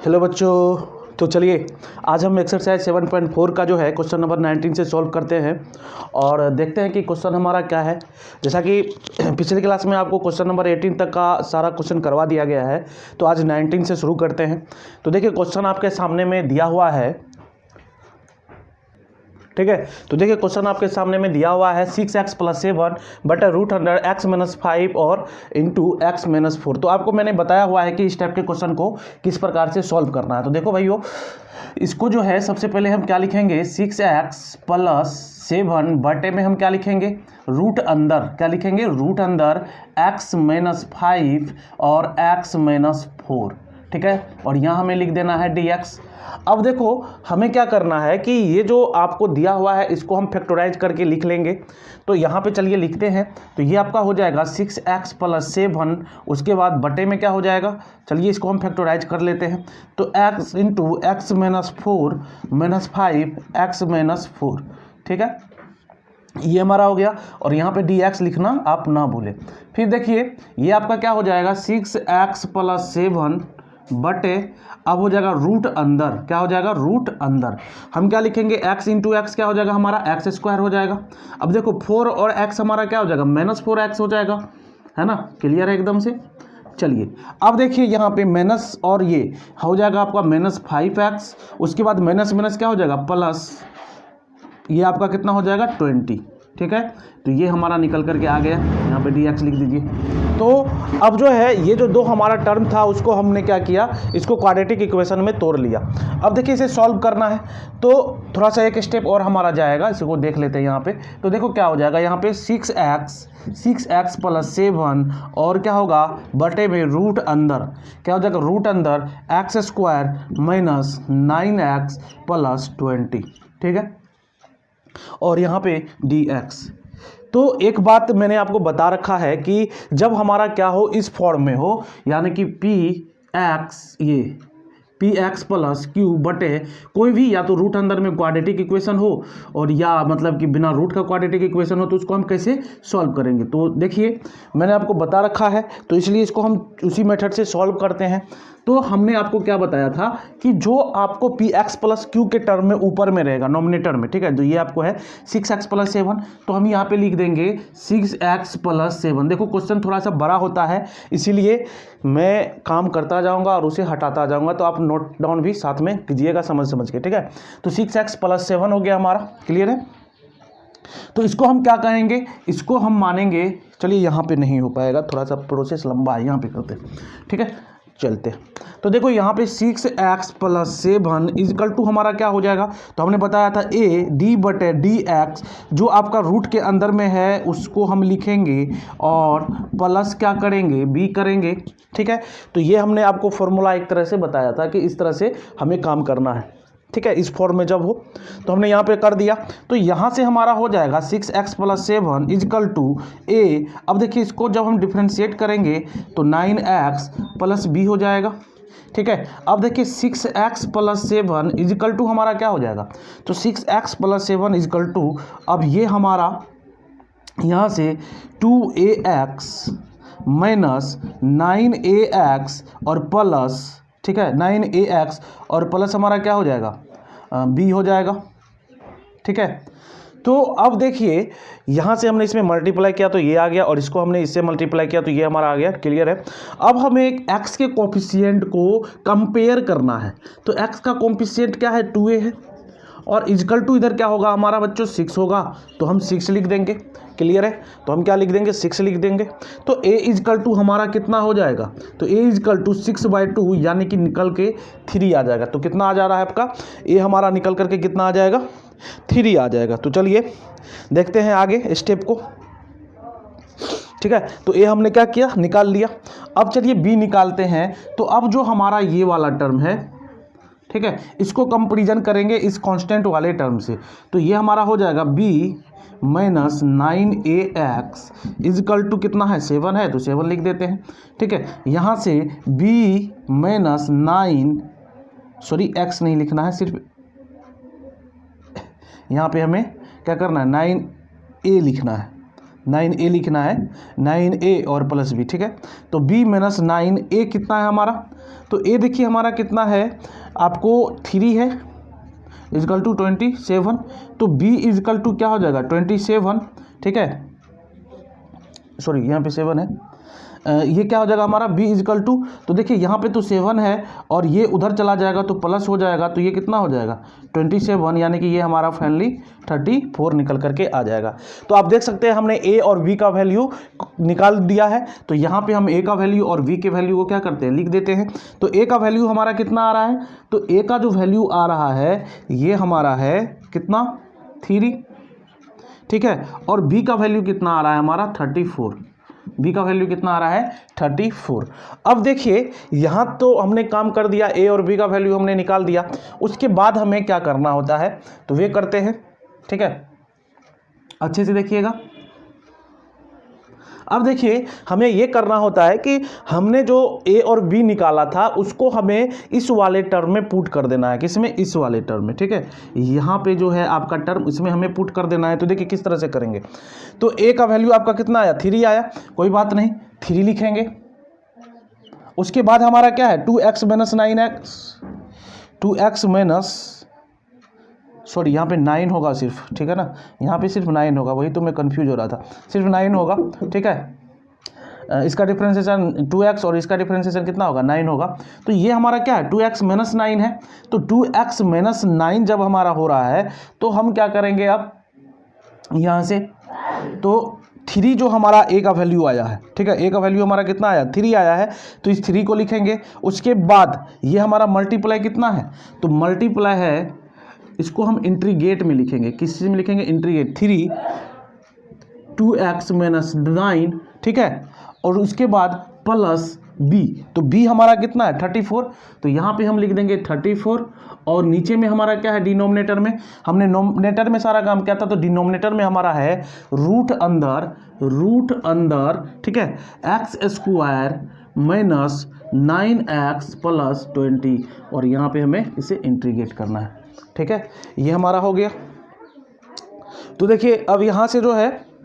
Hello बच्चों, तो चलिए आज हम एक्सरसाइज 7.4 का जो है क्वेश्चन नंबर 19 से सॉल्व करते हैं और देखते हैं कि क्वेश्चन हमारा क्या है। जैसा कि पिछले क्लास में आपको क्वेश्चन नंबर 18 तक का सारा क्वेश्चन करवा दिया गया है, तो आज 19 से शुरू करते हैं। तो देखिए क्वेश्चन आपके सामने में दिया हुआ है, ठीक है। तो देखिए क्वेश्चन आपके सामने में दिया हुआ है 6x + 7 बटा रूट अंडर x - 5 और इंटू x - 4। तो आपको मैंने बताया हुआ है कि इस टाइप के क्वेश्चन को किस प्रकार से सॉल्व करना है। तो देखो भाइयों, इसको जो है सबसे पहले हम क्या लिखेंगे, 6x + 7 बटे में हम क्या लिखेंगे, रूट अंदर क्या लिखेंगे, रूट अंदर x - 5 और x - 4, ठीक है। और यहाँ हमें लिख देना है dx। अब देखो हमें क्या करना है कि ये जो आपको दिया हुआ है इसको हम फैक्टराइज करके लिख लेंगे। तो यहाँ पे चलिए लिखते हैं। तो ये आपका हो जाएगा 6x + 7, उसके बाद बटे में क्या हो जाएगा, चलिए इसको हम फैक्टराइज कर लेते हैं। तो x × x - 4 - 5 x - 4, ठीक है, ये हमारा हो गया। और यहाँ पे dx लिखना आप ना भूलें। फिर देखिए ये आपका क्या हो जाएगा, 6x + 7 बटे, अब हो जाएगा रूट अंदर, क्या हो जाएगा, रूट अंदर हम क्या लिखेंगे, x × x क्या हो जाएगा हमारा, x² हो जाएगा। अब देखो 4 और x हमारा क्या हो जाएगा, -4x हो जाएगा, है ना, क्लियर है एकदम से। चलिए अब देखिए यहाँ पे माइनस और ये हो जाएगा आपका -5x, उसके बाद माइनस माइनस क्या हो जाएगा प्लस, ये आपका कितना हो जाएगा 20, ठीक है। तो ये हमारा निकल करके आ गया, यहाँ पे dx लिख दीजिए। तो अब जो है ये जो दो हमारा टर्म था उसको हमने क्या किया, इसको क्वाड्रेटिक इक्वेशन में तोड़ लिया। अब देखिए इसे सॉल्व करना है तो थोड़ा सा एक स्टेप और हमारा जाएगा, इसको देख लेते हैं यहाँ पे। तो देखो क्या हो जाएगा, यहाँ पे 6x + 7 और क्या होगा बटे में रूट अंदर, क्या हो जाएगा, रूट अंदर x² - 9x + 20, ठीक है। और यहाँ पे dx। तो एक बात मैंने आपको बता रखा है कि जब हमारा क्या हो, इस फॉर्म में हो, यानी कि px + q बटे कोई भी, या तो रूट अंदर में क्वाड्रेटिक इक्वेशन हो और या मतलब कि बिना रूट का क्वाड्रेटिक इक्वेशन हो, तो उसको हम कैसे सॉल्व करेंगे। तो देखिए मैंने आपको बता रखा है, तो इसलिए इसको हम उसी मेथड से सॉल्व करते हैं। तो हमने आपको क्या बताया था कि जो आपको px + q के टर्म में ऊपर में रहेगा, नॉमिनेटर में, ठीक है। तो ये आपको है 6x + 7, तो हम यहाँ पे लिख देंगे 6x + 7। देखो क्वेश्चन थोड़ा सा बड़ा होता है, इसीलिए मैं काम करता जाऊंगा और उसे हटाता जाऊंगा, तो आप नोट डाउन भी साथ में कीजिएगा समझ समझ के, ठीक है। तो 6x + 7 हो गया हमारा, क्लियर है। तो इसको हम क्या कहेंगे, इसको हम मानेंगे, चलिए यहाँ पे नहीं हो पाएगा, थोड़ा सा प्रोसेस लंबा है, यहाँ पे करते, ठीक है, चलते। तो देखो यहाँ पे 6x + 7 = हमारा क्या हो जाएगा, तो हमने बताया था d/dx, जो आपका रूट के अंदर में है उसको हम लिखेंगे और प्लस क्या करेंगे, b करेंगे, ठीक है। तो ये हमने आपको फॉर्मूला एक तरह से बताया था कि इस तरह से हमें काम करना है, ठीक है। इस फॉर्म में जब हो तो हमने यहाँ पे कर दिया। तो यहाँ से हमारा हो जाएगा 6x + 7 = a। अब देखिए इसको जब हम डिफ्रेंशिएट करेंगे तो 9x + b हो जाएगा, ठीक है। अब देखिए 6x + 7 = हमारा क्या हो जाएगा, तो 6x + 7 = अब ये हमारा यहाँ से 2ax - 9ax और प्लस, ठीक है, 9ax और प्लस हमारा क्या हो जाएगा, b हो जाएगा, ठीक है। तो अब देखिए यहाँ से हमने इसमें मल्टीप्लाई किया तो ये आ गया, और इसको हमने इससे मल्टीप्लाई किया तो ये हमारा आ गया, क्लियर है। अब हमें एक x के कोफिशिएंट को कंपेयर करना है। तो x का कोफिशिएंट क्या है, 2a है, और = इधर क्या होगा हमारा बच्चों, 6 होगा, तो हम 6 लिख देंगे, क्लियर है। तो हम क्या लिख देंगे, 6 लिख देंगे। तो a = हमारा कितना हो जाएगा, तो a = 6/2, यानी कि निकल के 3 आ जाएगा। तो कितना आ जा रहा है आपका, a हमारा निकल करके कितना आ जाएगा, 3 आ जाएगा। तो चलिए देखते हैं आगे स्टेप को, ठीक है। तो a हमने क्या किया, निकाल लिया। अब चलिए b निकालते हैं। तो अब जो हमारा ये वाला टर्म है, ठीक है, इसको कंपैरिजन करेंगे इस कांस्टेंट वाले टर्म से। तो ये हमारा हो जाएगा b - 9ax = कितना है, 7 है, तो 7 लिख देते हैं, ठीक है। यहाँ से b - 9, सॉरी x नहीं लिखना है, सिर्फ यहाँ पे हमें क्या करना है, 9a लिखना है, 9a लिखना है, 9a और प्लस b, ठीक है। तो b माइनस 9a कितना है हमारा, तो a देखिए हमारा कितना है, आपको 3 है इजकल टू 27, तो b इजकल टू क्या हो जाएगा 27, ठीक है, सॉरी यहाँ पे 7 है, ये क्या हो जाएगा हमारा b इजकल टू, तो देखिए यहाँ पे तो 7 है और ये उधर चला जाएगा तो प्लस हो जाएगा, तो ये कितना हो जाएगा 27, यानी कि ये हमारा फाइनली 34 निकल करके आ जाएगा। तो आप देख सकते हैं हमने a और b का वैल्यू निकाल दिया है। तो यहाँ पे हम a का वैल्यू और b के वैल्यू को क्या करते हैं, लिख देते हैं। तो a का वैल्यू हमारा कितना आ रहा है, तो a का जो वैल्यू आ रहा है ये हमारा है कितना 3, ठीक है, और b का वैल्यू कितना आ रहा है हमारा 34, b का वैल्यू कितना आ रहा है 34। अब देखिए यहाँ तो हमने काम कर दिया, a और b का वैल्यू हमने निकाल दिया, उसके बाद हमें क्या करना होता है तो वे करते हैं, ठीक है, अच्छे से देखिएगा। अब देखिए हमें ये करना होता है कि हमने जो a और b निकाला था उसको हमें इस वाले टर्म में पुट कर देना है, किसमें, इस वाले टर्म में, ठीक है, यहाँ पे जो है आपका टर्म इसमें हमें पुट कर देना है। तो देखिए किस तरह से करेंगे, तो a का वैल्यू आपका कितना आया 3 आया, कोई बात नहीं 3 लिखेंगे। उसके बाद हमारा क्या है 2x minus 9x, 2x minus, sorry यहाँ पे 9 होगा सिर्फ, ठीक है ना, यहाँ पे सिर्फ 9 होगा, वही तो मैं कंफ्यूज हो रहा था, सिर्फ 9 होगा, ठीक है। इसका डिफरेंशिएशन 2x और इसका डिफरेंशिएशन कितना होगा 9 होगा। तो ये हमारा क्या है 2x माइनस 9 है। तो 2x माइनस 9 जब हमारा हो रहा है तो हम क्या करेंगे अब यहाँ से, तो 3 जो हमारा a का वैल्यू आया है, ठीक है, a का वैल्यू हमारा कितना आया 3 आया है, तो इस 3 को लिखेंगे। उसके बाद ये हमारा मल्टीप्लाई कितना है, तो मल्टीप्लाई है, इसको हम इंट्रीगेट में लिखेंगे, किस चीज़ में लिखेंगे, इंट्रीगेट 3 2x माइनस 9, ठीक है, और उसके बाद प्लस b, तो b हमारा कितना है 34, तो यहाँ पे हम लिख देंगे 34, और नीचे में हमारा क्या है डिनोमिनेटर में, हमने नोमिनेटर में सारा काम किया था, तो डिनोमिनेटर में हमारा है रूट अंदर, ठीक है, x square minus 9x plus 20, और यहाँ पे हमें इसे इंट्रीगेट करना है, ठीक है, ये हमारा हो गया। तो देखिए अब यहाँ से जो है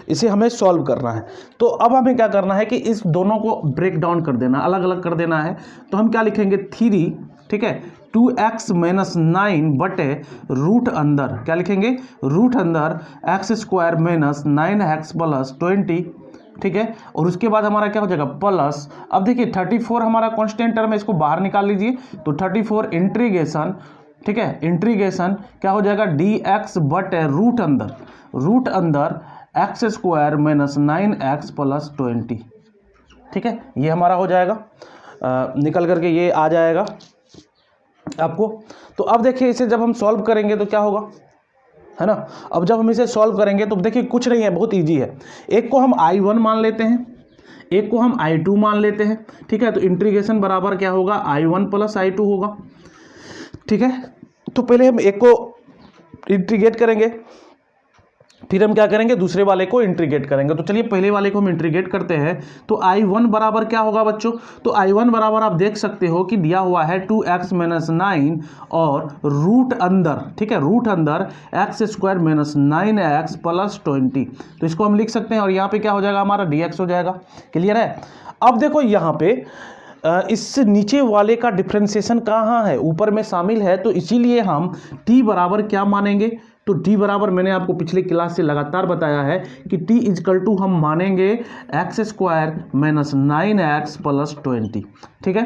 इसे हमें सॉल्व करना है। तो अब हमें क्या करना है कि इस दोनों को ब्रेक डाउन कर देना, अलग अलग कर देना है। तो हम क्या लिखेंगे 3, ठीक है, 2x माइनस 9 बटे रूट अंदर, क्या लिखेंगे रूट अंदर X square minus 9x plus 20, ठीक है, और उसके बाद हमारा क्या हो जाएगा प्लस, अब देखिए 34 हमारा कांस्टेंट टर्म है, इसको बाहर निकाल लीजिए, तो 34 इंट्रीगेशन, ठीक है, इंट्रीगेशन क्या हो जाएगा dx बटे रूट अंदर X square minus 9x plus 20, ठीक है, ये हमारा हो जाएगा, निकल करके ये आ जाएगा आपको। तो अब देखिए इसे जब हम सॉल्व करेंगे तो क्या होगा, है ना, अब जब हम इसे सॉल्व करेंगे तो देखिए कुछ नहीं है, बहुत इजी है। एक को हम I1 मान लेते हैं, एक को हम I2 मान लेते हैं, ठीक है, तो इंट्रीगेशन बराबर क्या होगा I1 प्लस I2 होगा, ठीक है। तो पहले हम एक को इंट्रीगेट करेंगे, फिर हम क्या करेंगे दूसरे वाले को इंट्रीगेट करेंगे। तो चलिए पहले वाले को हम इंट्रीगेट करते हैं। तो I1 बराबर क्या होगा बच्चों, तो I1 बराबर आप देख सकते हो कि दिया हुआ है 2x माइनस 9 और रूट अंदर, ठीक है, रूट अंदर X square minus 9x plus 20, तो इसको हम लिख सकते हैं, और यहाँ पे क्या हो जाएगा हमारा dx हो जाएगा। क्लियर है। अब देखो यहाँ पे इससे नीचे वाले का डिफ्रेंसिएशन कहाँ है, ऊपर में शामिल है, तो इसीलिए हम t बराबर क्या मानेंगे, तो t बराबर मैंने आपको पिछले क्लास से लगातार बताया है कि t इजकल टू हम मानेंगे x square minus 9x plus 20, ठीक है।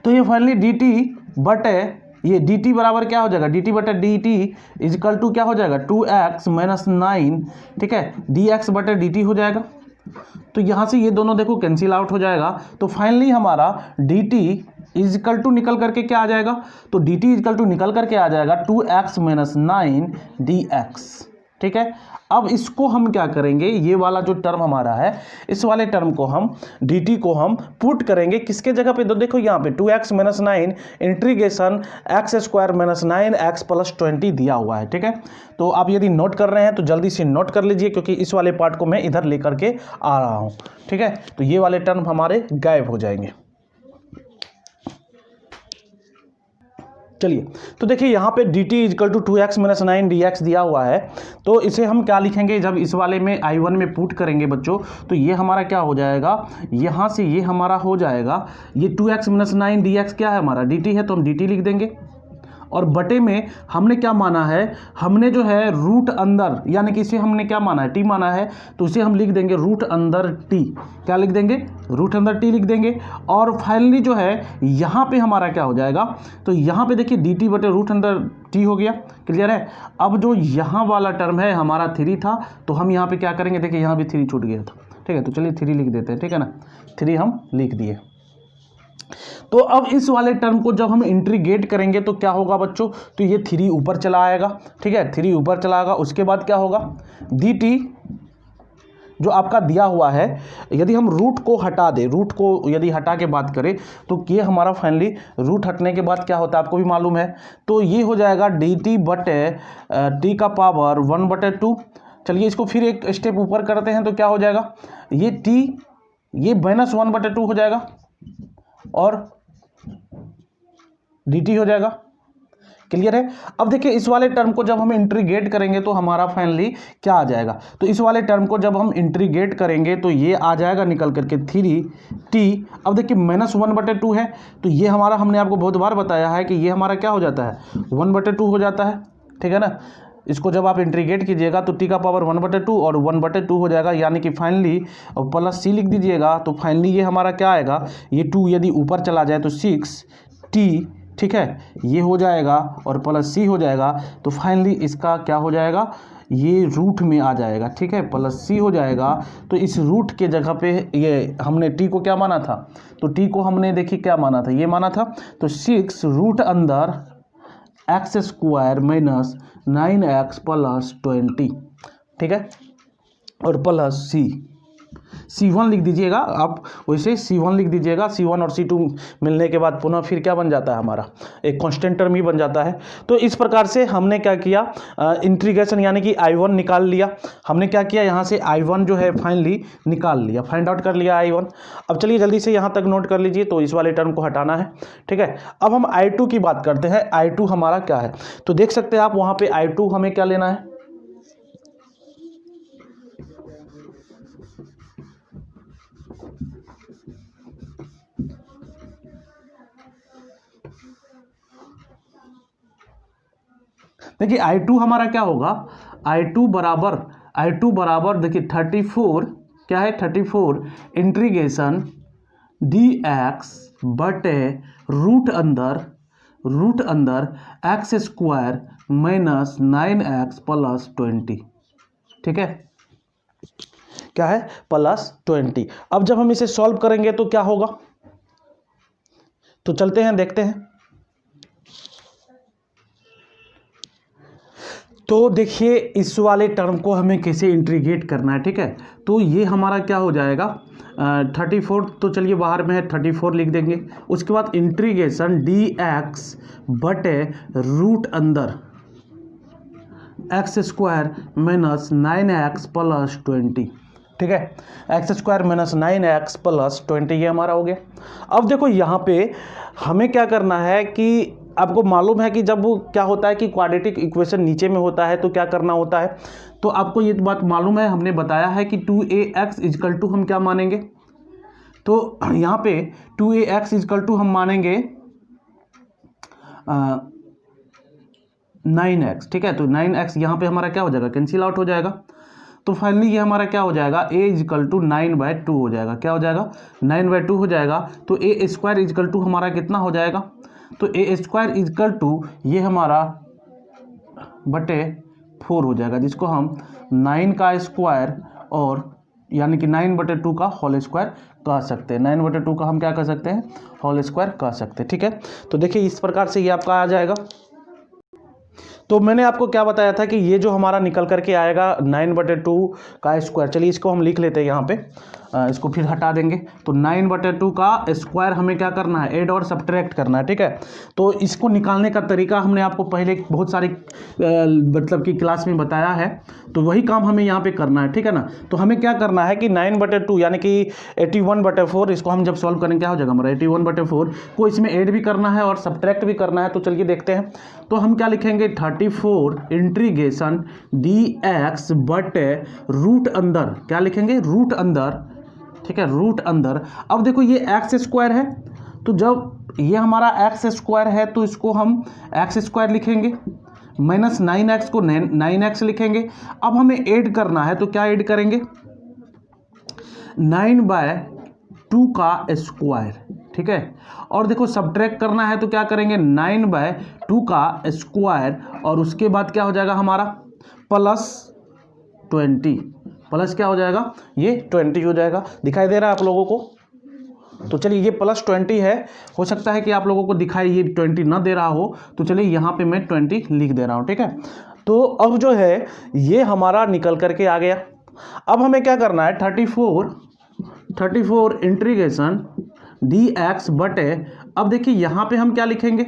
तो ये फाइनली dt बटे ये dt बराबर क्या हो जाएगा, dt बटे dt इजकल टू क्या हो जाएगा 2x माइनस 9, ठीक है, dx बटे dt हो जाएगा। तो यहाँ से ये दोनों देखो कैंसिल आउट हो जाएगा। तो फाइनली हमारा dt इजकल टू निकल करके क्या आ जाएगा, तो dt इजकल टू निकल करके आ जाएगा 2x माइनस 9 dx, ठीक है। अब इसको हम क्या करेंगे, ये वाला जो टर्म हमारा है इस वाले टर्म को हम dt को हम पुट करेंगे किसके जगह पे, तो देखो यहाँ पे 2x minus 9 integration x square minus 9x plus 20 दिया हुआ है, ठीक है। तो आप यदि नोट कर रहे हैं तो जल्दी से नोट कर लीजिए, क्योंकि इस वाले पार्ट को मैं इधर लेकर के आ रहा हूँ, ठीक है। तो ये वाले टर्म हमारे गायब हो जाएंगे। चलिए, तो देखिए यहाँ पे dt equal to 2x minus 9 dx दिया हुआ है, तो इसे हम क्या लिखेंगे, जब इस वाले में I1 में पुट करेंगे बच्चों, तो ये हमारा क्या हो जाएगा, यहाँ से ये हमारा हो जाएगा, ये 2x माइनस 9 dx क्या है हमारा dt है, तो हम dt लिख देंगे। और बटे में हमने क्या माना है, हमने जो है रूट अंदर, यानी कि इसे हमने क्या माना है, टी माना है, तो इसे हम लिख देंगे रूट अंदर टी। क्या लिख देंगे, रूट अंदर टी लिख देंगे। और फाइनली जो है यहाँ पे हमारा क्या हो जाएगा, तो यहाँ पे देखिए डी टी बटे रूट अंदर टी हो गया। क्लियर है। अब जो यहाँ वाला टर्म है हमारा 3 था, तो हम यहाँ पे क्या करेंगे, देखिए यहाँ भी 3 छूट गया था। ठीक है, तो चलिए 3 लिख देते हैं। ठीक है ना, 3 हम लिख दिए। तो अब इस वाले टर्म को जब हम इंटीग्रेट करेंगे तो क्या होगा बच्चों, तो ये 3 ऊपर चला आएगा। ठीक है, 3 ऊपर चला आएगा। उसके बाद क्या होगा, dt जो आपका दिया हुआ है, यदि हम रूट को हटा दें, रूट को यदि हटा के बात करें, तो ये हमारा फाइनली रूट हटने के बाद क्या होता है आपको भी मालूम है, तो ये हो जाएगा dt बटे t का पावर 1/2। चलिए इसको फिर एक स्टेप ऊपर करते हैं, तो क्या हो जाएगा, ये t ये -1/2 हो जाएगा और dt हो जाएगा। क्लियर है। अब देखिए इस वाले टर्म को जब हम इंटीग्रेट करेंगे तो हमारा फाइनली क्या आ जाएगा, तो इस वाले टर्म को जब हम इंटीग्रेट करेंगे तो ये आ जाएगा निकल करके 3t। अब देखिए -1/2 है, तो ये हमारा, हमने आपको बहुत बार बताया है कि ये हमारा क्या हो जाता है, 1/2 हो जाता है। ठीक है ना, इसको जब आप इंटीग्रेट कीजिएगा तो t का पावर 1/2 और 1/2 हो जाएगा, यानी कि फाइनली प्लस c लिख दीजिएगा। तो फाइनली ये हमारा क्या आएगा, ये 2 यदि ऊपर चला जाए तो 6t। ठीक है, ये हो जाएगा और प्लस c हो जाएगा, तो फाइनली इसका क्या हो जाएगा, ये रूट में आ जाएगा। ठीक है, प्लस c हो जाएगा। तो इस रूट के जगह पे ये हमने t को क्या माना था, तो t को हमने देखिए क्या माना था, ये माना था, तो 6 रूट अंदर x² माइनस 9x प्लस 20। ठीक है, और प्लस C1 लिख दीजिएगा आप, वैसे C1 लिख दीजिएगा। C1 और C2 मिलने के बाद पुनः फिर क्या बन जाता है हमारा, एक कांस्टेंट टर्म ही बन जाता है। तो इस प्रकार से हमने क्या किया, इंटीग्रेशन यानी कि I1 निकाल लिया। हमने क्या किया, यहाँ से I1 जो है फाइनली निकाल लिया, फाइंड आउट कर लिया I1। अब चलिए जल्दी से यहाँ तक नोट कर लीजिए, तो इस वाले टर्म को हटाना है। ठीक है, अब हम I2 की बात करते हैं। I2 हमारा क्या है, तो देख सकते हैं आप वहाँ पे I2 हमें क्या लेना है, देखिए I2 हमारा क्या होगा, I2 बराबर देखिए 34, क्या है 34 इंटीग्रेशन dx बटे रूट अंदर x² माइनस 9x प्लस 20। ठीक है, क्या है, प्लस 20। अब जब हम इसे सॉल्व करेंगे तो क्या होगा, तो चलते हैं देखते हैं। तो देखिए इस वाले टर्म को हमें कैसे इंटीग्रेट करना है। ठीक है, तो ये हमारा क्या हो जाएगा 34, तो चलिए बाहर में है 34 लिख देंगे। उसके बाद इंटीग्रेशन dx बटे रूट अंदर x² माइनस 9x प्लस 20। ठीक है, x² माइनस 9x प्लस 20 ये हमारा हो गया। अब देखो यहाँ पे हमें क्या करना है कि आपको मालूम है कि जब क्या होता है कि क्वाड्रेटिक इक्वेशन नीचे में होता है तो क्या करना होता है, तो आपको ये बात मालूम है, हमने बताया है कि 2ax इजकल टू हम क्या मानेंगे, तो यहाँ पे 2ax इजकल टू हम मानेंगे 9x। ठीक है, तो 9x यहाँ पे हमारा क्या हो जाएगा, कैंसिल आउट हो जाएगा। तो फाइनली ये हमारा क्या हो जाएगा, a इजकल टू 9/2 हो जाएगा। क्या हो जाएगा, 9/2 हो जाएगा। तो a² इजकल टू हमारा कितना हो जाएगा, तो a² इजकल टू ये हमारा बटे 4 हो जाएगा, जिसको हम 9 का स्क्वायर और यानी कि 9/2 का होल स्क्वायर कह सकते हैं। 9/2 का हम क्या कह सकते हैं, होल स्क्वायर कह सकते हैं। ठीक है, तो देखिए इस प्रकार से ये आपका आ जाएगा। तो मैंने आपको क्या बताया था कि ये जो हमारा निकल करके आएगा 9/2 का स्क्वायर, चलिए इसको हम लिख लेते हैं यहाँ पे। इसको फिर हटा देंगे तो 9/2 का स्क्वायर हमें क्या करना है, ऐड और सब्ट्रैक्ट करना है, ठीक है। तो इसको निकालने का तरीका हमने आपको पहले बहुत सारी मतलब कि क्लास में बताया है, तो वही काम हमें यहाँ पे करना है, ठीक है ना। तो हमें क्या करना है कि 9/2 यानी कि 81/4 इसको हम जब सॉल्व करेंगे क्या हो जाएगा हमारा 81/4 को इसमें ऐड भी करना है और सब्ट्रैक्ट भी करना है। तो चलिए देखते हैं। तो हम क्या लिखेंगे 34 इंटीग्रेशन dx बटे रूट अंदर, क्या लिखेंगे रूट अंदर, ठीक है, रूट अंदर। अब देखो ये एक्स स्क्वायर है, तो जब ये हमारा एक्स स्क्वायर है तो इसको हम एक्स स्क्वायर लिखेंगे, माइनस 9x को 9x लिखेंगे। अब हमें ऐड करना है तो क्या ऐड करेंगे 9/2 का स्क्वायर, ठीक है। और देखो सब्ट्रैक्ट करना है तो क्या करेंगे 9/2 का स्क्वायर और उसके बाद क्या हो जाएगा हमारा +20, प्लस क्या हो जाएगा ये 20 हो जाएगा। दिखाई दे रहा है आप लोगों को? तो चलिए ये +20 है, हो सकता है कि आप लोगों को दिखाई ये 20 ना दे रहा हो, तो चलिए यहाँ पे मैं 20 लिख दे रहा हूँ, ठीक है। तो अब जो है ये हमारा निकल करके आ गया। अब हमें क्या करना है 34 इंटीग्रेशन dx बटे, अब देखिए यहाँ पे हम क्या लिखेंगे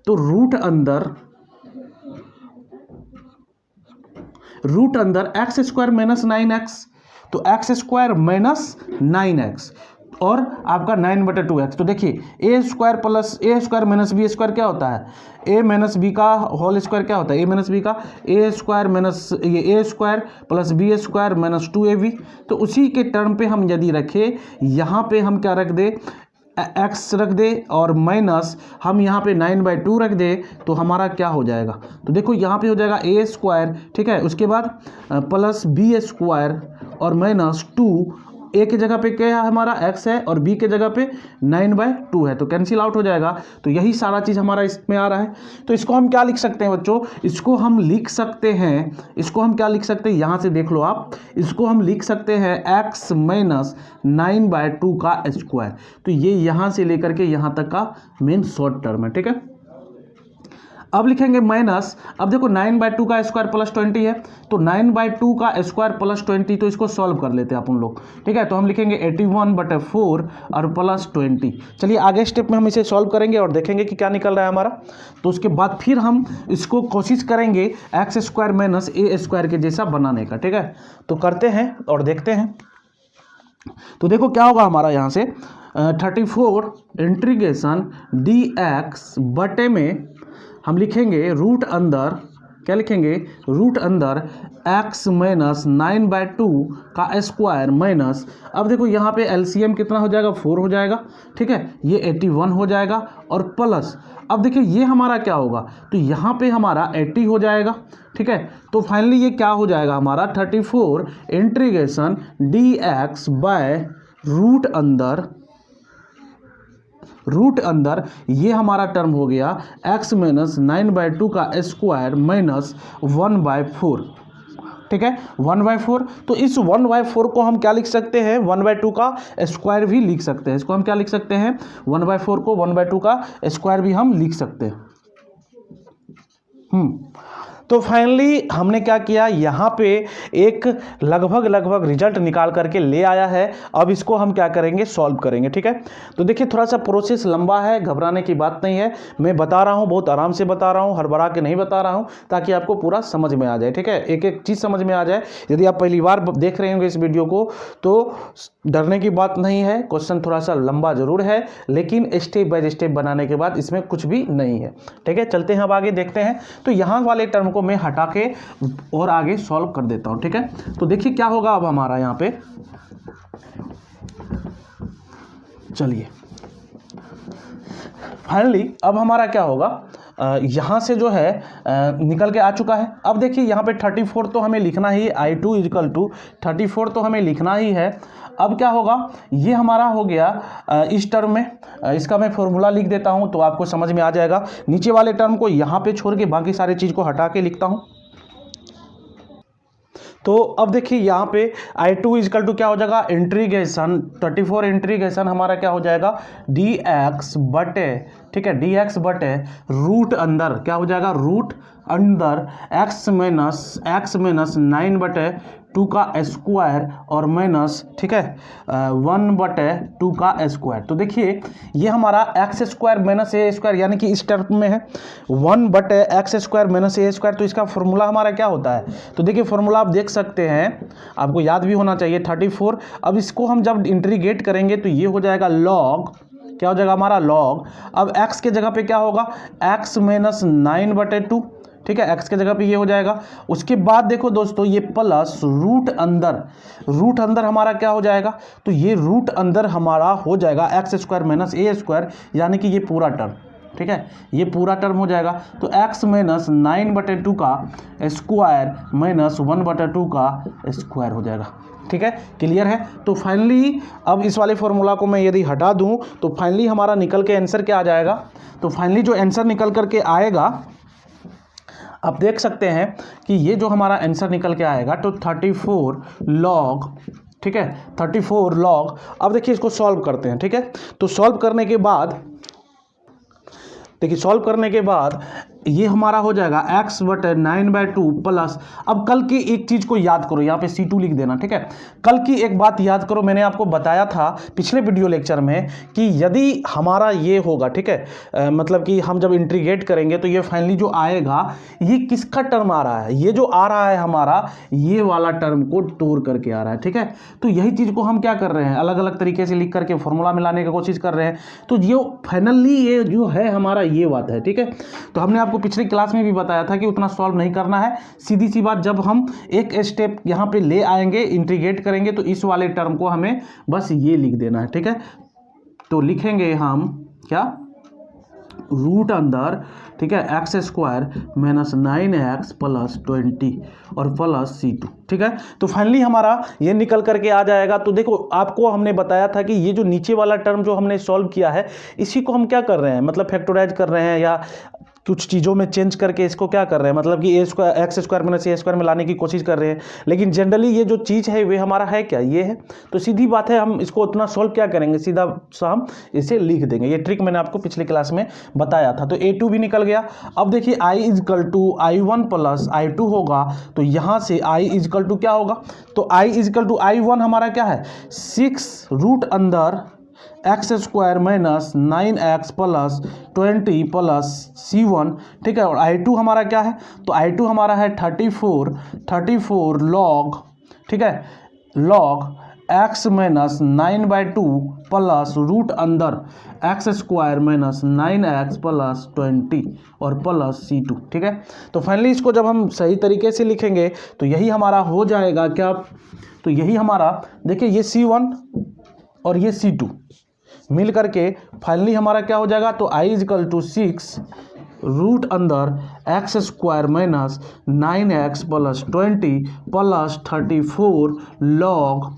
तो रूट अंदर एक्स स्क्वायर माइनस 9x, तो एक्स स्क्वायर माइनस 9x और आपका 9/2x। तो देखिए ए स्क्वायर प्लस ए स्क्वायर माइनस बी स्क्वायर क्या होता है, ए माइनस बी का होल स्क्वायर क्या होता है, ए माइनस बी का ए स्क्वायर माइनस ये A square plus B square minus 2ab। तो उसी के टर्म पे हम यदि रखें, यहाँ पे हम क्या रख दे एक्स रख दे और माइनस हम यहाँ पे 9/2 रख दे, तो हमारा क्या हो जाएगा, तो देखो यहाँ पे हो जाएगा ए स्क्वायर, ठीक है, उसके बाद प्लस बी स्क्वायर और माइनस 2, ए की जगह पे क्या है हमारा एक्स है और बी के जगह पे 9/2 है, तो कैंसिल आउट हो जाएगा। तो यही सारा चीज़ हमारा इसमें आ रहा है। तो इसको हम क्या लिख सकते हैं बच्चों, इसको हम लिख सकते हैं, इसको हम क्या लिख सकते हैं, यहाँ से देख लो आप, इसको हम लिख सकते हैं x माइनस 9/2 का स्क्वायर। तो ये यहाँ से लेकर के यहाँ तक का मेन शॉर्ट टर्म है, ठीक है। अब लिखेंगे माइनस, अब देखो 9/2 का स्क्वायर +20 है, तो 9/2 का स्क्वायर +20, तो इसको सॉल्व कर लेते हैं अपन लोग, ठीक है। तो हम लिखेंगे 81/4 और +20। चलिए आगे स्टेप में हम इसे सॉल्व करेंगे और देखेंगे कि क्या निकल रहा है हमारा। तो उसके बाद फिर हम इसको कोशिश करेंगे एक्स स्क्वायर माइनस ए स्क्वायर के जैसा बनाने का, ठीक है। तो करते हैं और देखते हैं। तो देखो क्या होगा हमारा यहाँ से 34 इंटीग्रेशन dx बटे में हम लिखेंगे रूट अंदर, क्या लिखेंगे रूट अंदर x माइनस 9/2 का स्क्वायर माइनस, अब देखो यहाँ पे एलसीएम कितना हो जाएगा 4 हो जाएगा, ठीक है, ये 81 हो जाएगा और प्लस, अब देखिए ये हमारा क्या होगा, तो यहाँ पे हमारा 80 हो जाएगा, ठीक है। तो फाइनली ये क्या हो जाएगा हमारा 34 इंटीग्रेशन dx बाय रूट अंदर ये हमारा टर्म हो गया x माइनस 9/2 का स्क्वायर माइनस 1/4, ठीक है 1/4। तो इस 1/4 को हम क्या लिख सकते हैं 1/2 का स्क्वायर भी लिख सकते हैं, इसको हम क्या लिख सकते हैं 1/4 को 1/2 का स्क्वायर भी हम लिख सकते हैं। तो फाइनली हमने क्या किया, यहाँ पे एक लगभग रिजल्ट निकाल करके ले आया है। अब इसको हम क्या करेंगे सॉल्व करेंगे, ठीक है। तो देखिए थोड़ा सा प्रोसेस लंबा है, घबराने की बात नहीं है, मैं बता रहा हूँ, बहुत आराम से बता रहा हूँ, हड़बड़ा के नहीं बता रहा हूँ, ताकि आपको पूरा समझ में आ जाए, ठीक है, एक एक चीज़ समझ में आ जाए। यदि आप पहली बार देख रहे होंगे इस वीडियो को तो डरने की बात नहीं है, क्वेश्चन थोड़ा सा लंबा जरूर है, लेकिन स्टेप बाय स्टेप बनाने के बाद इसमें कुछ भी नहीं है, ठीक है। चलते हैं अब आगे देखते हैं। तो यहाँ वाले टर्म को मैं हटा के और आगे सॉल्व कर देता हूं, ठीक है। तो देखिए क्या होगा अब हमारा यहाँ पे, चलिए फाइनली अब हमारा क्या होगा, यहाँ से जो है निकल के आ चुका है। अब देखिए यहाँ पे 34 तो हमें लिखना ही, I2 = 34 तो हमें लिखना ही है। अब क्या होगा, ये हमारा हो गया इस टर्म में, इसका मैं फॉर्मूला लिख देता हूँ तो आपको समझ में आ जाएगा। नीचे वाले टर्म को यहाँ पे छोड़ के बाकी सारी चीज़ को हटा के लिखता हूँ। तो अब देखिए यहाँ पे I2 = क्या हो जाएगा, इंटीग्रेशन 34 इंटीग्रेशन हमारा क्या हो जाएगा dx बटे, ठीक है, dx बटे रूट अंदर क्या हो जाएगा, रूट अंदर x माइनस 9/2 2 का स्क्वायर और माइनस, ठीक है, 1/2 का स्क्वायर। तो देखिए ये हमारा एक्स स्क्वायर माइनस ए स्क्वायर यानी कि इस टर्म में है 1/x स्क्वायर माइनस ए स्क्वायर। तो इसका फॉर्मूला हमारा क्या होता है, तो देखिए फॉर्मूला आप देख सकते हैं, आपको याद भी होना चाहिए 34। अब इसको हम जब इंटीग्रेट करेंगे तो ये हो जाएगा लॉग, क्या हो जाएगा हमारा लॉग। अब x के जगह पे क्या होगा, x माइनस 9/2, ठीक है, x के जगह पे ये हो जाएगा। उसके बाद देखो दोस्तों ये प्लस रूट अंदर हमारा क्या हो जाएगा, तो ये रूट अंदर हमारा हो जाएगा एक्स स्क्वायर माइनस ए स्क्वायर, यानी कि ये पूरा टर्म, ठीक है, ये पूरा टर्म हो जाएगा। तो x माइनस 9/2 का स्क्वायर माइनस 1/2 का स्क्वायर हो जाएगा, ठीक है, क्लियर है। तो फाइनली अब इस वाले फॉर्मूला को मैं यदि हटा दूं तो फाइनली हमारा निकल के आंसर क्या आ जाएगा, तो फाइनली जो आंसर निकल करके आएगा आप देख सकते हैं कि ये जो हमारा आंसर निकल के आएगा तो 34 लॉग, ठीक है, 34 लॉग। अब देखिए इसको सॉल्व करते हैं, ठीक है। तो सॉल्व करने के बाद देखिए सॉल्व करने के बाद ये हमारा हो जाएगा x/9/2 प्लस। अब कल की एक चीज़ को याद करो, यहाँ पे C2 लिख देना, ठीक है। कल की एक बात याद करो, मैंने आपको बताया था पिछले वीडियो लेक्चर में कि यदि हमारा ये होगा, ठीक है, मतलब कि हम जब इंटीग्रेट करेंगे तो ये फाइनली जो आएगा ये किसका टर्म आ रहा है, ये जो आ रहा है हमारा ये वाला टर्म को तोड़ करके आ रहा है, ठीक है। तो यही चीज़ को हम क्या कर रहे हैं, अलग अलग तरीके से लिख करके फॉर्मूला मिलाने की कोशिश कर रहे हैं। तो ये फाइनली ये जो है हमारा ये बात है, ठीक है। तो हमने आपको पिछली क्लास में भी बताया था कि उतना सॉल्व नहीं करना है, सीधी सी बात, जब हम एक स्टेप यहाँ पे ले आएंगे इंटीग्रेट करेंगे तो इस वाले टर्म को हमें बस ये लिख देना है, ठीक है। तो लिखेंगे हम क्या, रूट अंदर, ठीक है, x square minus 9x plus 20 और प्लस C2, ठीक है। तो फाइनली हमारा ये निकल करके आ जाएगा। तो देखो आपको हमने बताया था कि ये जो नीचे वाला टर्म जो हमने सॉल्व किया है इसी को हम क्या कर रहे हैं, मतलब फैक्टराइज कर रहे हैं या कुछ चीज़ों में चेंज करके इसको क्या कर रहे हैं, मतलब कि ए स्क्वायर एक्स स्क्वायर माइनस ए स्क्वायर में लाने की कोशिश कर रहे हैं। लेकिन जनरली ये जो चीज़ है वे हमारा है क्या, ये है। तो सीधी बात है, हम इसको उतना सॉल्व क्या करेंगे, सीधा सा हम इसे लिख देंगे। ये ट्रिक मैंने आपको पिछली क्लास में बताया था। तो A2 भी निकल गया। अब देखिए I = I1 प्लस I2 होगा, तो यहाँ से I = क्या होगा, तो I = I1 हमारा क्या है 6 रूट अंदर X square minus 9x plus 20 plus C1, ठीक है। और I2 हमारा क्या है, तो I2 हमारा है 34 लॉग, ठीक है, log x minus 9/2 plus root अंदर X square minus 9x plus 20 और प्लस C2, ठीक है। तो फाइनली इसको जब हम सही तरीके से लिखेंगे तो यही हमारा हो जाएगा क्या, तो यही हमारा देखिए ये C1 और ये C2 मिल करके फाइनली हमारा क्या हो जाएगा, तो I = 6 रूट अंदर X square minus 9x plus 20 plus 34 log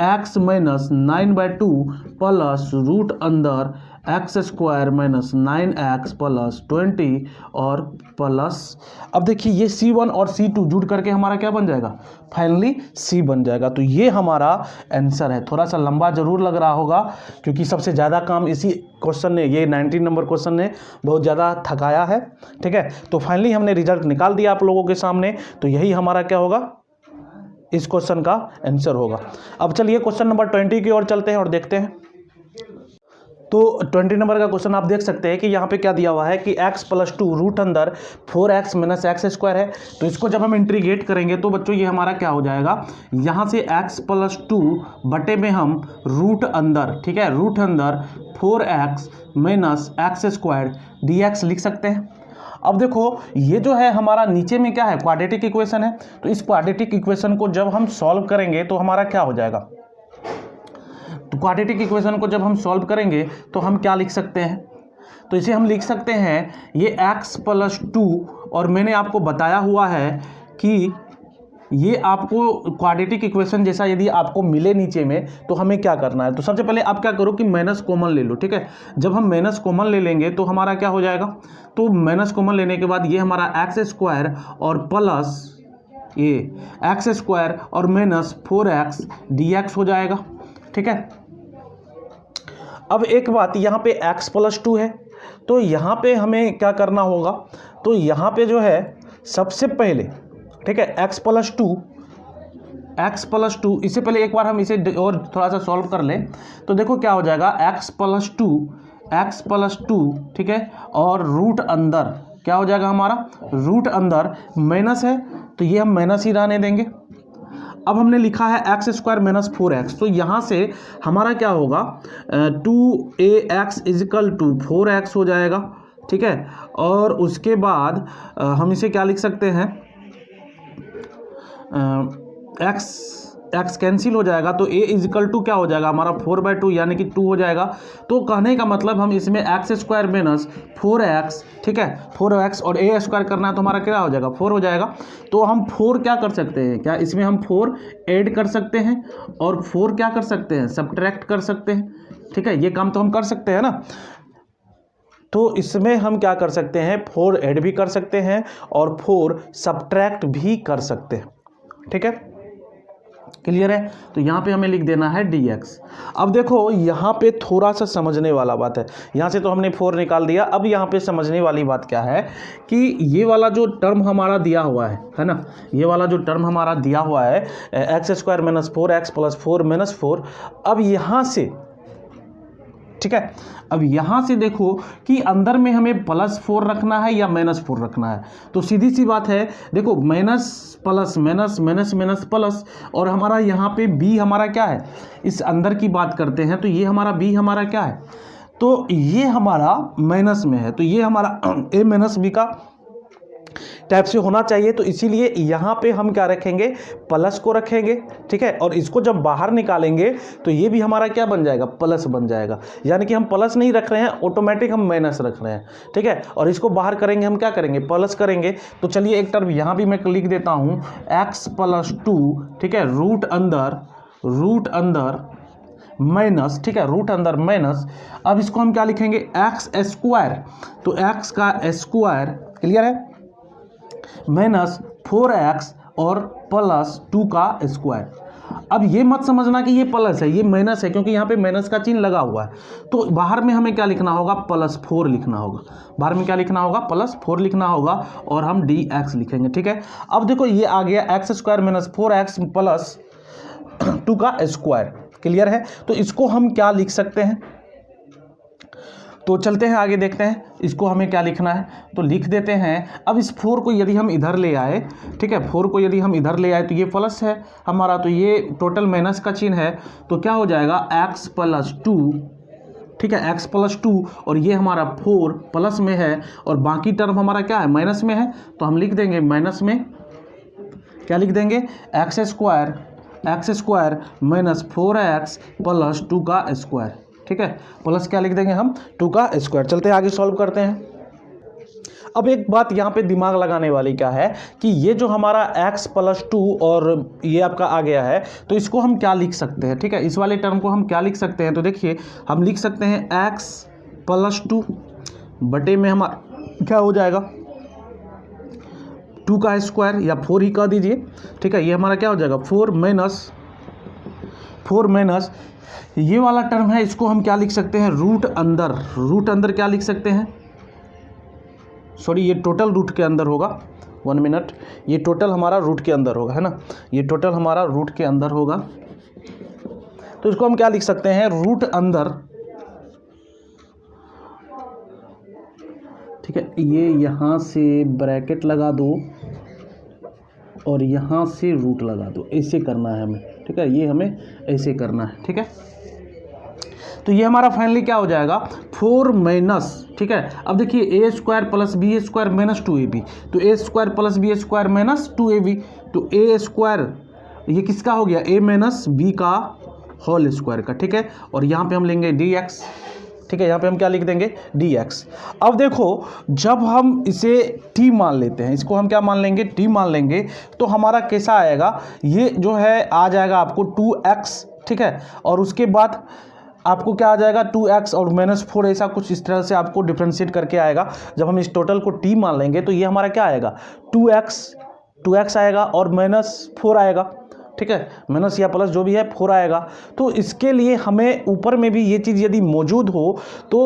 x minus 9/2 plus root अंदर X square minus 9x plus 20 और प्लस, अब देखिए ये C1 और C2 जुड़ करके हमारा क्या बन जाएगा, फाइनली C बन जाएगा। तो ये हमारा आंसर है। थोड़ा सा लंबा जरूर लग रहा होगा क्योंकि सबसे ज़्यादा काम इसी क्वेश्चन ने, ये 19 नंबर क्वेश्चन ने बहुत ज़्यादा थकाया है, ठीक है। तो फाइनली हमने रिजल्ट निकाल दिया आप लोगों के सामने। तो यही हमारा क्या होगा, इस क्वेश्चन का आंसर होगा। अब चलिए क्वेश्चन नंबर 20 की ओर चलते हैं और देखते हैं। तो 20 नंबर का क्वेश्चन आप देख सकते हैं कि यहाँ पे क्या दिया हुआ है कि x + 2 रूट अंदर 4x माइनस एक्स स्क्वायर है। तो इसको जब हम इंटीग्रेट करेंगे तो बच्चों ये हमारा क्या हो जाएगा, यहाँ से x + 2 बटे में हम रूट अंदर, ठीक है, रूट अंदर 4x minus X square dx लिख सकते हैं। अब देखो ये जो है हमारा नीचे में क्या है, क्वाड्रेटिक इक्वेशन है। तो इस क्वाड्रेटिक इक्वेशन को जब हम सॉल्व करेंगे तो हमारा क्या हो जाएगा, तो क्वाड्रेटिक इक्वेशन को जब हम सॉल्व करेंगे तो हम क्या लिख सकते हैं, तो इसे हम लिख सकते हैं ये x + 2, और मैंने आपको बताया हुआ है कि ये आपको क्वाड्रेटिक इक्वेशन जैसा यदि आपको मिले नीचे में तो हमें क्या करना है। तो सबसे पहले आप क्या करो कि माइनस कॉमन ले लो, ठीक है। जब हम माइनस कॉमन ले लेंगे तो हमारा क्या हो जाएगा, तो माइनस कॉमन लेने के बाद ये हमारा एक्स स्क्वायर और प्लस ये एक्स स्क्वायर और माइनस 4x dx हो जाएगा, ठीक है। अब एक बात, यहाँ पे x + 2 है तो यहाँ पे हमें क्या करना होगा, तो यहाँ पे जो है सबसे पहले, ठीक है, x + 2 x प्लस टू, इससे पहले एक बार हम इसे और थोड़ा सा सॉल्व कर लें तो देखो क्या हो जाएगा, x प्लस टू, ठीक है, और रूट अंदर क्या हो जाएगा हमारा, रूट अंदर माइनस है तो ये हम माइनस ही रहने देंगे। अब हमने लिखा है एक्स स्क्वायर माइनस 4x, तो यहाँ से हमारा क्या होगा, 2ax इजिकल टू 4x हो जाएगा, ठीक है। और उसके बाद हम इसे क्या लिख सकते हैं, x कैंसिल हो जाएगा तो a इजिकल टू क्या हो जाएगा हमारा 4/2 यानी कि 2 हो जाएगा। तो कहने का मतलब हम इसमें एक्स स्क्वायर माइनस 4x, ठीक है, 4x और a स्क्वायर करना है तो हमारा क्या हो जाएगा, 4 हो जाएगा। तो हम 4 क्या कर सकते हैं, क्या इसमें हम 4 ऐड कर सकते हैं और 4 क्या कर सकते हैं, सब्ट्रैक्ट कर सकते हैं, ठीक है, ये काम तो हम कर सकते हैं ना। तो इसमें हम क्या कर सकते हैं, 4 ऐड भी कर सकते हैं और 4 सब्ट्रैक्ट भी कर सकते हैं, ठीक है, क्लियर है। तो यहाँ पे हमें लिख देना है dx। अब देखो यहाँ पे थोड़ा सा समझने वाला बात है, यहाँ से तो हमने 4 निकाल दिया, अब यहाँ पे समझने वाली बात क्या है कि ये वाला जो टर्म हमारा दिया हुआ है ना, ये वाला जो टर्म हमारा दिया हुआ है x square minus 4x plus 4 minus 4, अब यहाँ से, ठीक है, अब यहाँ से देखो कि अंदर में हमें प्लस 4 रखना है या माइनस 4 रखना है। तो सीधी सी बात है, देखो minus plus minus minus minus plus, और हमारा यहाँ पे b हमारा क्या है, इस अंदर की बात करते हैं तो ये हमारा b हमारा क्या है, तो ये हमारा माइनस में है, तो ये हमारा a माइनस b का टाइप से होना चाहिए। तो इसीलिए यहाँ पे हम क्या रखेंगे, प्लस को रखेंगे, ठीक है, और इसको जब बाहर निकालेंगे तो ये भी हमारा क्या बन जाएगा, प्लस बन जाएगा, यानी कि हम प्लस नहीं रख रहे हैं, ऑटोमेटिक हम माइनस रख रहे हैं, ठीक है। और इसको बाहर करेंगे, हम क्या करेंगे, प्लस करेंगे। तो चलिए एक टर्म यहाँ भी मैं लिख देता हूँ, x प्लस 2, ठीक है, रूट अंदर माइनस, ठीक है, रूट अंदर माइनस। अब इसको हम क्या लिखेंगे, एक्स स्क्वायर, तो x का स्क्वायर, क्लियर है, माइनस 4x और प्लस 2 का स्क्वायर। अब ये मत समझना कि ये प्लस है, ये माइनस है, क्योंकि यहाँ पे माइनस का चिन्ह लगा हुआ है। तो बाहर में हमें क्या लिखना होगा, प्लस 4 लिखना होगा, बाहर में क्या लिखना होगा, प्लस 4 लिखना होगा, और हम dx लिखेंगे, ठीक है। अब देखो ये आ गया x square minus 4x plus 2 का स्क्वायर, क्लियर है। तो इसको हम क्या लिख सकते हैं, तो चलते हैं आगे देखते हैं इसको हमें क्या लिखना है, तो लिख देते हैं। अब इस 4 को यदि हम इधर ले आए, ठीक है, 4 को यदि हम इधर ले आए तो ये प्लस है हमारा, तो ये टोटल माइनस का चिन्ह है, तो क्या हो जाएगा x प्लस 2, ठीक है, x प्लस 2, और ये हमारा 4 प्लस में है और बाकी टर्म हमारा क्या है, माइनस में है, तो हम लिख देंगे माइनस में क्या लिख देंगे, x square minus 4x plus 2 का स्क्वायर, ठीक है, प्लस क्या लिख देंगे हम, 2 का स्क्वायर। चलते हैं आगे सॉल्व करते हैं। अब एक बात यहाँ पे दिमाग लगाने वाली क्या है कि ये जो हमारा x प्लस 2 और ये आपका आ गया है, तो इसको हम क्या लिख सकते हैं, ठीक है, इस वाले टर्म को हम क्या लिख सकते हैं, तो देखिए हम लिख सकते हैं x प्लस 2 बटे में हमारा क्या हो जाएगा, 2 का स्क्वायर, या 4 ही कह दीजिए, ठीक है, ये हमारा क्या हो जाएगा, 4 माइनस ये वाला टर्म है, इसको हम क्या लिख सकते हैं, रूट अंदर क्या लिख सकते हैं, सॉरी ये टोटल रूट के अंदर होगा, 1 मिनट, ये टोटल हमारा रूट के अंदर होगा, है ना, ये टोटल हमारा रूट के अंदर होगा। तो इसको हम क्या लिख सकते हैं, रूट अंदर, ठीक है, ये यहाँ से ब्रैकेट लगा दो और यहाँ से रूट लगा दो, ऐसे करना है हमें, ठीक है, ये हमें ऐसे करना है, ठीक है। तो ये हमारा फाइनली क्या हो जाएगा, 4 माइनस, ठीक है। अब देखिए a square plus B square minus 2ab, तो a square plus B square minus 2ab, तो a स्क्वायर ये किसका हो गया, a माइनस बी का होल स्क्वायर का, ठीक है, और यहाँ पे हम लेंगे dx, ठीक है, यहाँ पे हम क्या लिख देंगे, dx। अब देखो जब हम इसे t मान लेते हैं, इसको हम क्या मान लेंगे, t मान लेंगे, तो हमारा कैसा आएगा, ये जो है आ जाएगा आपको 2x, ठीक है, और उसके बाद आपको क्या आ जाएगा, 2x और माइनस 4, ऐसा कुछ इस तरह से आपको डिफ्रेंशिएट करके आएगा। जब हम इस टोटल को t मान लेंगे तो ये हमारा क्या आएगा, 2x आएगा और माइनस 4 आएगा, ठीक है, माइनस या प्लस जो भी है 4 आएगा। तो इसके लिए हमें ऊपर में भी ये चीज़ यदि मौजूद हो तो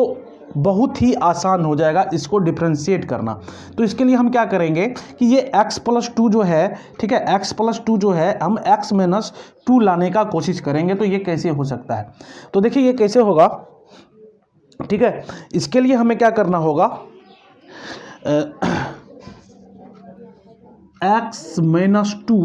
बहुत ही आसान हो जाएगा इसको डिफ्रेंशिएट करना। तो इसके लिए हम क्या करेंगे कि ये x+2 जो है, ठीक है, x+2 जो है हम x-2 लाने का कोशिश करेंगे। तो ये कैसे हो सकता है, तो देखिए ये कैसे होगा, ठीक है। इसके लिए हमें क्या करना होगा, x-2,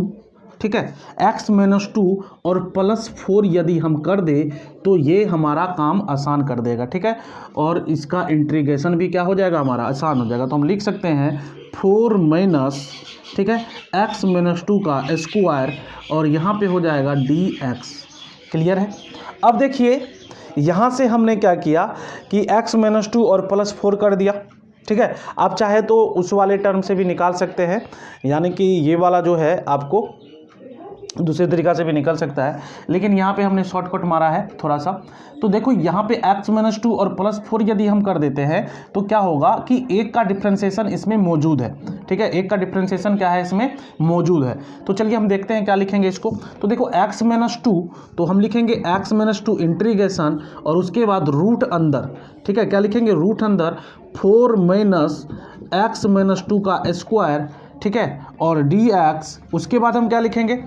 ठीक है, x-2 और +4 यदि हम कर दे तो ये हमारा काम आसान कर देगा, ठीक है। और इसका इंटीग्रेशन भी क्या हो जाएगा, हमारा आसान हो जाएगा। तो हम लिख सकते हैं 4 माइनस, ठीक है, x-2 का स्क्वायर और यहाँ पे हो जाएगा dx। क्लियर है। अब देखिए यहाँ से हमने क्या किया कि x-2 और +4 कर दिया, ठीक है। आप चाहे तो उस वाले टर्म से भी निकाल सकते हैं, यानी कि ये वाला जो है आपको दूसरे तरीक़ा से भी निकल सकता है, लेकिन यहाँ पे हमने शॉर्टकट मारा है थोड़ा सा। तो देखो यहाँ पे x-2 और +4 यदि हम कर देते हैं तो क्या होगा कि एक का डिफ्रेंशिएशन इसमें मौजूद है, ठीक है, एक का डिफ्रेंशिएशन क्या है इसमें मौजूद है। तो चलिए हम देखते हैं क्या लिखेंगे इसको। तो देखो x-2, तो हम लिखेंगे x-2 इंटीग्रेशन और उसके बाद रूट अंदर, ठीक है, क्या लिखेंगे, रूट अंदर 4 माइनस x-2 का स्क्वायर, ठीक है, और dx। उसके बाद हम क्या लिखेंगे,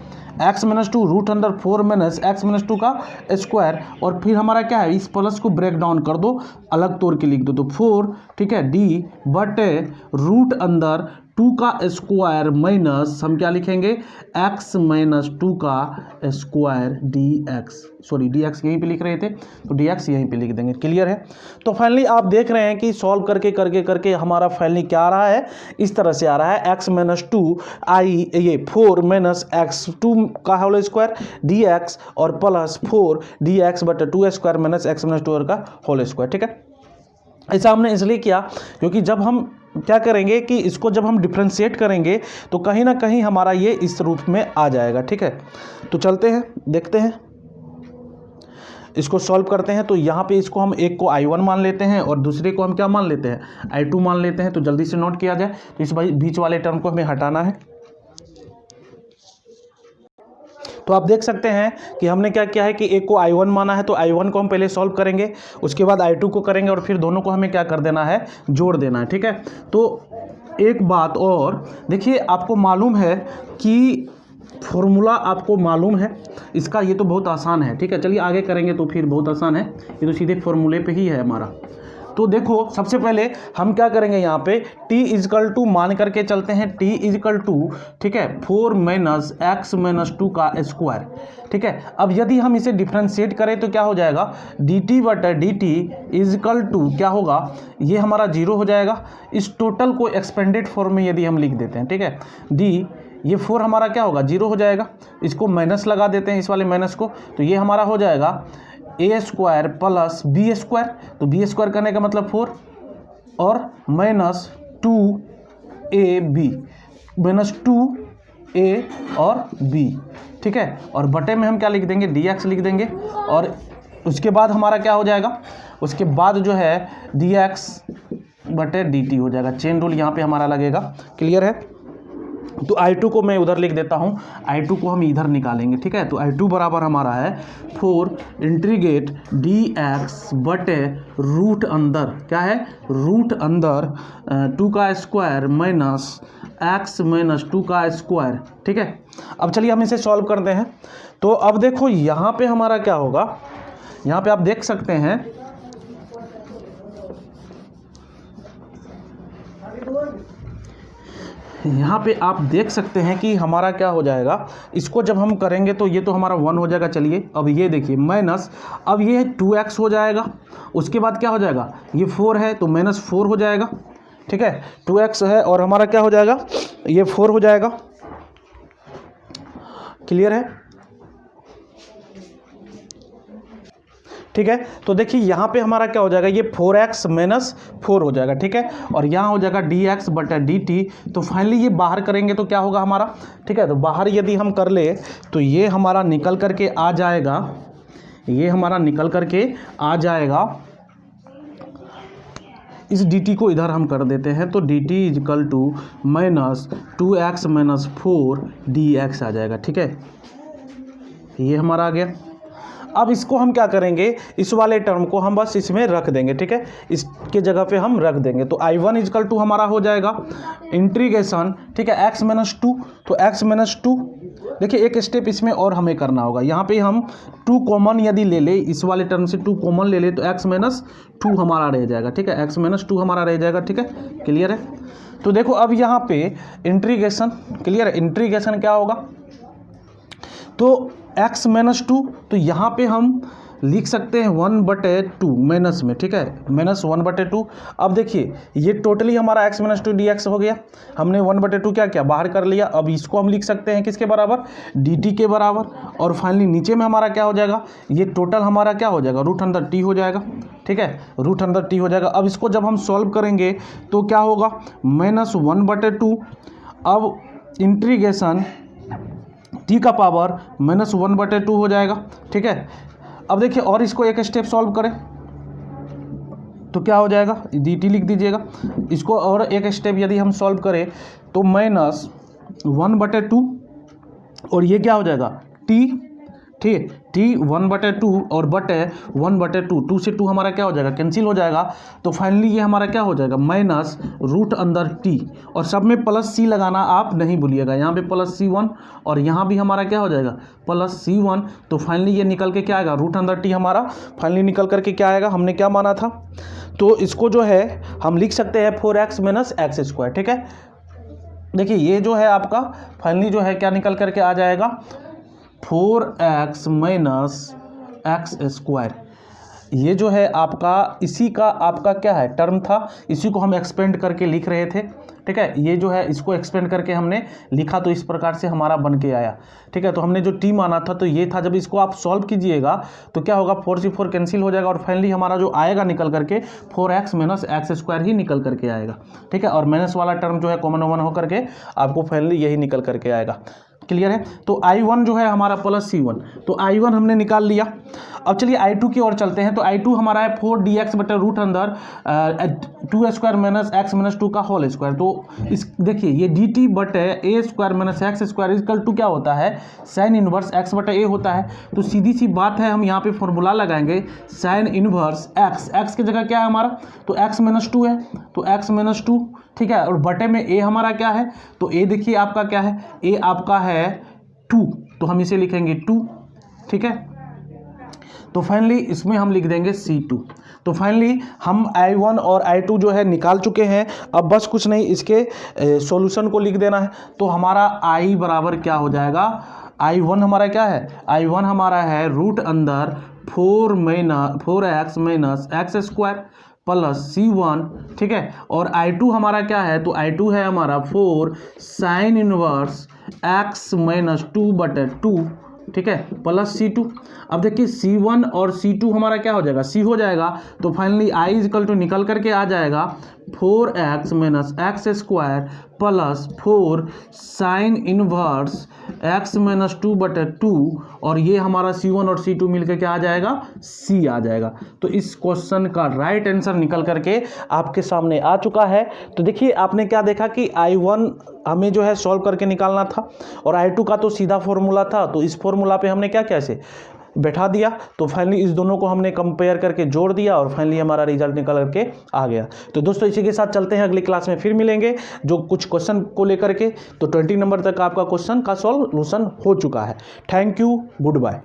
x-2 root under 4 minus x-2 का स्क्वायर, और फिर हमारा क्या है, इस प्लस को ब्रेक डाउन कर दो, अलग तोड़ के लिख दो, तो 4, ठीक है, d बटे रूट अंदर 2 का स्क्वायर माइनस हम क्या लिखेंगे, x-2 का स्क्वायर dx, सॉरी dx यहीं पे लिख रहे थे तो dx यहीं पे लिख देंगे। क्लियर है। तो फाइनली आप देख रहे हैं कि सॉल्व करके करके करके हमारा फाइनली क्या आ रहा है, इस तरह से आ रहा है x-2 ये 4 माइनस x2 का होल स्क्वायर dx और +4 dx बटे 2 स्क्वायर माइनस x-2 का होल स्क्वायर, ठीक है। ऐसा हमने इसलिए किया क्योंकि जब हम क्या करेंगे कि इसको जब हम डिफ्रेंशिएट करेंगे तो कहीं ना कहीं हमारा ये इस रूप में आ जाएगा, ठीक है। तो चलते हैं देखते हैं, इसको सॉल्व करते हैं। तो यहाँ पे इसको हम एक को I1 मान लेते हैं और दूसरे को हम क्या मान लेते हैं, I2 मान लेते हैं। तो जल्दी से नोट किया जाए, तो इस बीच वाले टर्म को हमें हटाना है। तो आप देख सकते हैं कि हमने क्या किया है कि एक को I1 माना है, तो I1 को हम पहले सॉल्व करेंगे, उसके बाद I2 को करेंगे और फिर दोनों को हमें क्या कर देना है, जोड़ देना है, ठीक है। तो एक बात और देखिए, आपको मालूम है कि फॉर्मूला आपको मालूम है इसका, ये तो बहुत आसान है, ठीक है। चलिए आगे करेंगे तो फिर बहुत आसान है, ये तो सीधे फॉर्मूले पे ही है हमारा। तो देखो सबसे पहले हम क्या करेंगे, यहाँ पे t मान करके चलते हैं, t ठीक है 4 माइनस x-2 का स्क्वायर, ठीक है। अब यदि हम इसे डिफ्रेंशिएट करें तो क्या हो जाएगा, dt बटा dt क्या होगा, ये हमारा 0 हो जाएगा। इस टोटल को एक्सपेंडेड फॉर्म में यदि हम लिख देते हैं, ठीक है, ये 4 हमारा क्या होगा, 0 हो जाएगा। इसको माइनस लगा देते हैं, इस वाले माइनस को, तो ये हमारा हो जाएगा a square plus b square. तो b स्क्वायर करने का मतलब 4 और माइनस 2ab, माइनस 2a और b, ठीक है। और बटे में हम क्या लिख देंगे, dx लिख देंगे। और उसके बाद हमारा क्या हो जाएगा, उसके बाद जो है dx बटे dt हो जाएगा। चेन रूल यहाँ पे हमारा लगेगा। क्लियर है। तो I2 को मैं उधर लिख देता हूँ, I2 को हम इधर निकालेंगे, ठीक है। तो I2 बराबर हमारा है 4 इंटीग्रेट dx बटे रूट अंदर क्या है, रूट अंदर 2 का स्क्वायर माइनस x-2 का स्क्वायर, ठीक है। अब चलिए हम इसे सॉल्व करते हैं। तो अब देखो यहाँ पे हमारा क्या होगा, यहाँ पे आप देख सकते हैं, यहाँ पे आप देख सकते हैं कि हमारा क्या हो जाएगा, इसको जब हम करेंगे तो ये तो हमारा 1 हो जाएगा। चलिए अब ये देखिए माइनस, अब ये 2x हो जाएगा, उसके बाद क्या हो जाएगा, ये 4 है तो -4 हो जाएगा, ठीक है। 2x है और हमारा क्या हो जाएगा, ये 4 हो जाएगा। क्लियर है, ठीक है। तो देखिए यहाँ पे हमारा क्या हो जाएगा, ये 4x - 4 हो जाएगा, ठीक है। और यहाँ हो जाएगा dx बटा dt। तो फाइनली ये बाहर करेंगे तो क्या होगा हमारा, ठीक है। तो बाहर यदि हम कर ले तो ये हमारा निकल करके आ जाएगा, ये हमारा निकल करके आ जाएगा, इस dt को इधर हम कर देते हैं, तो dt माइनस 2x - 4 dx आ जाएगा, ठीक है। ये हमारा आ गया। अब इसको हम क्या करेंगे, इस वाले टर्म को हम बस इसमें रख देंगे, ठीक है, इसके जगह पे हम रख देंगे। तो I1 इजकल टू हमारा हो जाएगा इंटीग्रेशन, ठीक है, x माइनस 2, तो x माइनस 2, देखिए एक स्टेप इसमें और हमें करना होगा, यहाँ पे हम 2 कॉमन यदि ले ले, इस वाले टर्म से 2 कॉमन ले ले तो x माइनस 2 हमारा रह जाएगा, ठीक है, x माइनस 2 हमारा रह जाएगा, ठीक है, क्लियर है। तो देखो अब यहाँ पे इंटीग्रेशन, क्लियर है, इंटीग्रेशन क्या होगा, तो x माइनस 2, तो यहाँ पे हम लिख सकते हैं 1/2 माइनस में, ठीक है, माइनस 1/2। अब देखिए ये टोटली हमारा x माइनस 2 dx हो गया, हमने 1/2 क्या किया, बाहर कर लिया। अब इसको हम लिख सकते हैं किसके बराबर, dt के बराबर, और फाइनली नीचे में हमारा क्या हो जाएगा, ये टोटल हमारा क्या हो जाएगा, रूट अंदर t हो जाएगा, ठीक है, रूट अंदर t हो जाएगा। अब इसको जब हम सॉल्व करेंगे तो क्या होगा, माइनस 1/2, अब इंटीग्रेशन t का पावर माइनस 1/2 हो जाएगा, ठीक है। अब देखिए और इसको एक स्टेप सॉल्व करें तो क्या हो जाएगा, dt लिख दीजिएगा, इसको और एक स्टेप यदि हम सॉल्व करें तो माइनस 1/2, और ये क्या हो जाएगा t, ठीक है, t 1/2 और बटे 1/2, 2 से 2 हमारा क्या हो जाएगा, कैंसिल हो जाएगा। तो फाइनली ये हमारा क्या हो जाएगा, माइनस रूट अंदर t, और सब में प्लस c लगाना आप नहीं भूलिएगा, यहाँ पे प्लस c1 और यहाँ भी हमारा क्या हो जाएगा प्लस c1। तो फाइनली ये निकल के क्या आएगा, रूट अंदर t हमारा फाइनली निकल करके क्या आएगा, हमने क्या माना था, तो इसको जो है हम लिख सकते हैं 4x माइनस एक्स स्क्वायर, ठीक है। देखिए ये जो है आपका फाइनली जो है क्या निकल करके आ जाएगा, 4x माइनस एक्स स्क्वायर। ये जो है आपका इसी का आपका क्या है टर्म था, इसी को हम एक्सपेंड करके लिख रहे थे, ठीक है। ये जो है इसको एक्सपेंड करके हमने लिखा तो इस प्रकार से हमारा बन के आया, ठीक है। तो हमने जो t माना था तो ये था, जब इसको आप सॉल्व कीजिएगा तो क्या होगा, 4 से 4 कैंसिल हो जाएगा, और फाइनली हमारा जो आएगा निकल करके 4x माइनस एक्स स्क्वायर ही निकल करके आएगा, ठीक है। और माइनस वाला टर्म जो है कॉमन वन होकर के आपको फाइनली यही निकल करके आएगा, क्लियर है। तो I1 जो है हमारा प्लस C1, तो I1 हमने निकाल लिया। अब चलिए I2 की ओर चलते हैं, तो I2 हमारा है 4dx बटे रूट अंदर 2 स्क्वायर माइनस एक्स माइनस 2 का होल स्क्वायर। तो इस देखिए ये dt बटे A square minus X square equal to क्या होता है, साइन इनवर्स x बटे ए होता है। तो सीधी सी बात है, हम यहाँ पे फॉर्मूला लगाएंगे साइन इनवर्स x, x की जगह क्या है हमारा, तो x माइनस 2 है, तो x माइनस 2, ठीक है, और बटे में a हमारा क्या है, तो a देखिए आपका क्या है, a आपका है 2, तो हम इसे लिखेंगे 2, ठीक है। तो फाइनली इसमें हम लिख देंगे C2। तो फाइनली हम I1 और I2 जो है निकाल चुके हैं, अब बस कुछ नहीं इसके सॉल्यूशन को लिख देना है। तो हमारा I बराबर क्या हो जाएगा, I1 हमारा क्या है, I1 हमारा है रूट अंदर 4x minus X square plus C1, ठीक है। और I2 हमारा क्या है, तो I2 है हमारा 4 साइन इनवर्स x माइनस 2/2, ठीक है, प्लस C2। अब देखिए C1 और C2 हमारा क्या हो जाएगा, C हो जाएगा। तो फाइनली I इक्वल टू निकल करके आ जाएगा 4x minus X square plus 4 sine inverse x minus 2/2, और ये हमारा C1 और C2 मिलकर क्या आ जाएगा, C आ जाएगा। तो इस क्वेश्चन का राइट आंसर निकल करके आपके सामने आ चुका है। तो देखिए आपने क्या देखा कि I1 हमें जो है सॉल्व करके निकालना था, और I2 का तो सीधा फॉर्मूला था, तो इस फॉर्मूला पे हमने क्या कैसे बैठा दिया। तो फाइनली इस दोनों को हमने कंपेयर करके जोड़ दिया, और फाइनली हमारा रिजल्ट निकल करके आ गया। तो दोस्तों इसी के साथ चलते हैं, अगली क्लास में फिर मिलेंगे जो कुछ क्वेश्चन को लेकर के। तो 20 नंबर तक आपका क्वेश्चन का सॉल्यूशन हो चुका है। Thank you, good bye.